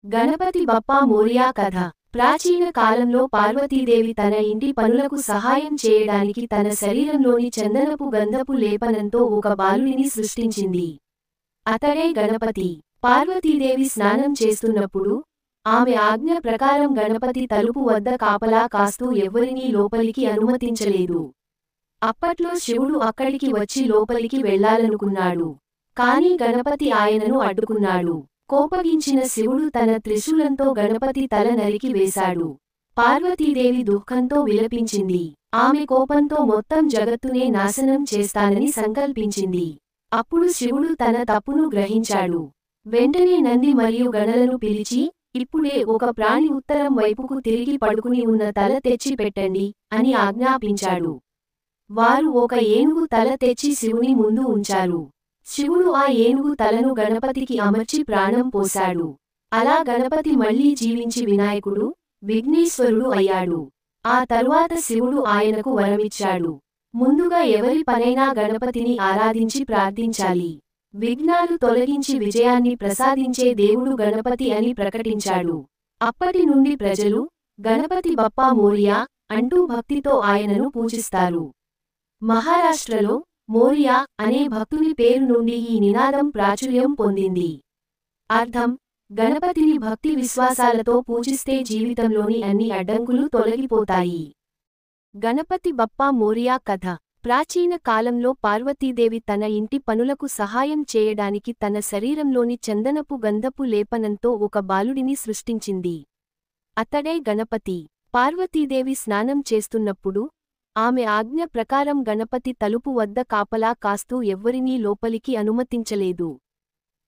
గణపతి బప్పా మోరియా కథ. ప్రాచీన కాలంలో పార్వతీదేవి తన ఇంటి పనులకు సహాయం చేయడానికి తన శరీరంలోని చందనపు గంధపు లేపనంతో ఒక బాలుడిని సృష్టించింది. అతడే గణపతి. పార్వతీదేవి స్నానం చేస్తున్నప్పుడు ఆమె ఆజ్ఞ ప్రకారం గణపతి తలుపు వద్ద కాపలా కాస్తూ ఎవ్వరినీ లోపలికి అనుమతించలేదు. అప్పట్లో శివుడు అక్కడికి వచ్చి లోపలికి వెళ్లాలనుకున్నాడు. కాని గణపతి ఆయనను అడ్డుకున్నాడు. కోపగించిన శివుడు తన త్రిశూలంతో గణపతి తల నరికి వేశాడు. పార్వతీదేవి దుఃఖంతో విలపించింది. ఆమె కోపంతో మొత్తం జగత్తునే నాశనం చేస్తానని సంకల్పించింది. అప్పుడు శివుడు తన తప్పును గ్రహించాడు. వెంటనే నంది మరియు గణలను పిలిచి, ఇప్పుడే ఒక ప్రాణి ఉత్తరం వైపుకు తిరిగి పడుకుని ఉన్న తల తెచ్చి పెట్టండి అని ఆజ్ఞాపించాడు. వారు ఒక ఏనుగు తల తెచ్చి శివుని ముందు ఉంచారు. శివుడు ఆ ఏనుగు తలను గణపతికి అమర్చి ప్రాణం పోశాడు. అలా గణపతి మళ్లీ జీవించి వినాయకుడు, విఘ్నేశ్వరుడు అయ్యాడు. ఆ తరువాత శివుడు ఆయనకు వరమిచ్చాడు. ముందుగా ఎవరి పనైనా గణపతిని ఆరాధించి ప్రార్థించాలి. విఘ్నాలు తొలగించి విజయాన్ని ప్రసాదించే దేవుడు గణపతి అని ప్రకటించాడు. అప్పటి నుండి ప్రజలు గణపతి బప్పా మోరియా అంటూ భక్తితో ఆయనను పూజిస్తారు. మహారాష్ట్రలో మోరియా అనే భక్తుని పేరు నుండి ఈ నినాదం ప్రాచుర్యం పొందింది. అర్థం: గణపతిని భక్తి విశ్వాసాలతో పూజిస్తే జీవితంలోని అన్ని అడ్డంకులు తొలగిపోతాయి. గణపతి బప్పా మోరియా కథ. ప్రాచీన కాలంలో పార్వతీదేవి తన ఇంటి పనులకు సహాయం చేయడానికి తన శరీరంలోని చందనపు గంధపు లేపనంతో ఒక బాలుడిని సృష్టించింది. అతడే గణపతి. పార్వతీదేవి స్నానం చేస్తున్నప్పుడు ఆమె ఆజ్ఞ ప్రకారం గణపతి తలుపు వద్ద కాపలా కాస్తూ ఎవ్వరినీ లోపలికి అనుమతించలేదు.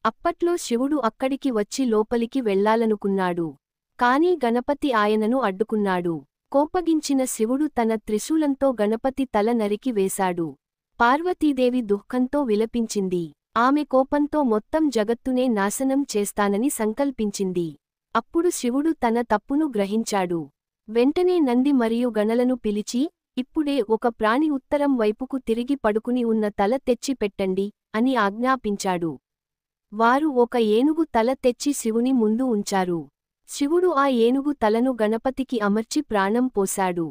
అప్పట్లో శివుడు అక్కడికి వచ్చి లోపలికి వెళ్లాలనుకున్నాడు. కాని గణపతి ఆయనను అడ్డుకున్నాడు. కోపగించిన శివుడు తన త్రిశూలంతో గణపతి తల నరికి వేశాడు. పార్వతీదేవి దుఃఖంతో విలపించింది. ఆమె కోపంతో మొత్తం జగత్తునే నాశనం చేస్తానని సంకల్పించింది. అప్పుడు శివుడు తన తప్పును గ్రహించాడు. వెంటనే నంది మరియు గణలను పిలిచి, ఇప్పుడే ఒక ప్రాణి ఉత్తరం వైపుకు తిరిగి పడుకుని ఉన్న తల తెచ్చి పెట్టండి అని ఆజ్ఞాపించాడు. వారు ఒక ఏనుగు తల తెచ్చి శివుని ముందు ఉంచారు. శివుడు ఆ ఏనుగు తలను గణపతికి అమర్చి ప్రాణం పోశాడు.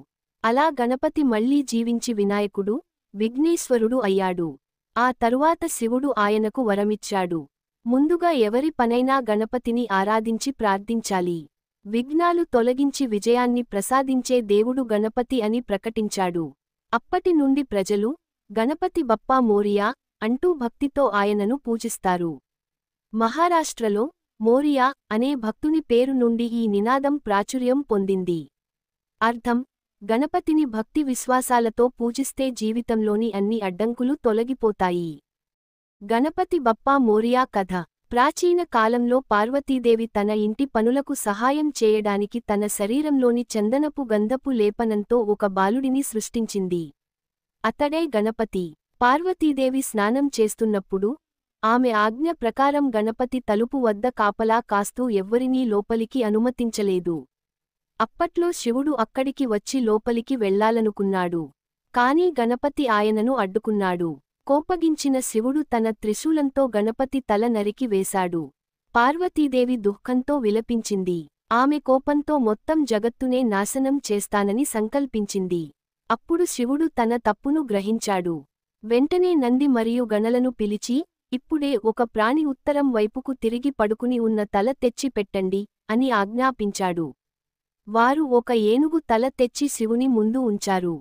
అలా గణపతి మళ్లీ జీవించి వినాయకుడు, విఘ్నేశ్వరుడు అయ్యాడు. ఆ తరువాత శివుడు ఆయనకు వరమిచ్చాడు. ముందుగా ఎవరి పనైనా గణపతిని ఆరాధించి ప్రార్థించాలి. విఘ్నాలు తొలగించి విజయాన్ని ప్రసాదించే దేవుడు గణపతి అని ప్రకటించాడు. అప్పటి నుండి ప్రజలు గణపతి బప్పా మోరియా అంటూ భక్తితో ఆయనను పూజిస్తారు. మహారాష్ట్రలో మోరియా అనే భక్తుని పేరు నుండి ఈ నినాదం ప్రాచుర్యం పొందింది. అర్థం: గణపతిని భక్తి విశ్వాసాలతో పూజిస్తే జీవితంలోని అన్ని అడ్డంకులు తొలగిపోతాయి. గణపతి బప్పా మోరియా కథ. ప్రాచీన కాలంలో పార్వతీదేవి తన ఇంటి పనులకు సహాయం చేయడానికి తన శరీరంలోని చందనపు గంధపు లేపనంతో ఒక బాలుడిని సృష్టించింది. అతడే గణపతి. పార్వతీదేవి స్నానం చేస్తున్నప్పుడు ఆమె ఆజ్ఞ ప్రకారం గణపతి తలుపు వద్ద కాపలా కాస్తూ ఎవ్వరినీ లోపలికి అనుమతించలేదు. అప్పట్లో శివుడు అక్కడికి వచ్చి లోపలికి వెళ్లాలనుకున్నాడు. కాని గణపతి ఆయనను అడ్డుకున్నాడు. కోపగించిన శివుడు తన త్రిశూలంతో గణపతి తల నరికి వేశాడు. పార్వతీదేవి దుఃఖంతో విలపించింది. ఆమె కోపంతో మొత్తం జగత్తునే నాశనం చేస్తానని సంకల్పించింది. అప్పుడు శివుడు తన తప్పును గ్రహించాడు. వెంటనే నంది మరియు గణలను పిలిచి, ఇప్పుడే ఒక ప్రాణి ఉత్తరం వైపుకు తిరిగి పడుకుని ఉన్న తల తెచ్చి పెట్టండి అని ఆజ్ఞాపించాడు. వారు ఒక ఏనుగు తల తెచ్చి శివుని ముందు ఉంచారు.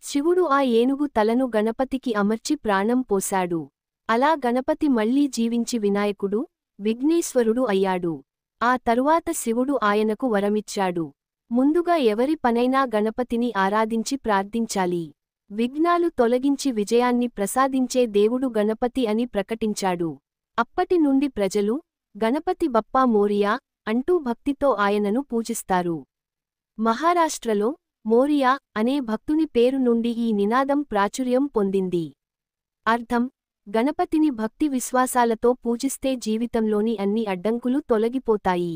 శివుడు ఆ ఏనుగు తలను గణపతికి అమర్చి ప్రాణం పోశాడు. అలా గణపతి మళ్లీ జీవించి వినాయకుడు, విఘ్నేశ్వరుడు అయ్యాడు. ఆ తరువాత శివుడు ఆయనకు వరమిచ్చాడు. ముందుగా ఎవరి పనైనా గణపతిని ఆరాధించి ప్రార్థించాలి. విఘ్నాలు తొలగించి విజయాన్ని ప్రసాదించే దేవుడు గణపతి అని ప్రకటించాడు. అప్పటి నుండి ప్రజలు గణపతి బప్పా మోరియా అంటూ భక్తితో ఆయనను పూజిస్తారు. మహారాష్ట్రలో మోరియా అనే భక్తుని పేరు నుండి ఈ నినాదం ప్రాచుర్యం పొందింది. అర్థం: గణపతిని భక్తి విశ్వాసాలతో పూజిస్తే జీవితంలోని అన్ని అడ్డంకులు తొలగిపోతాయి.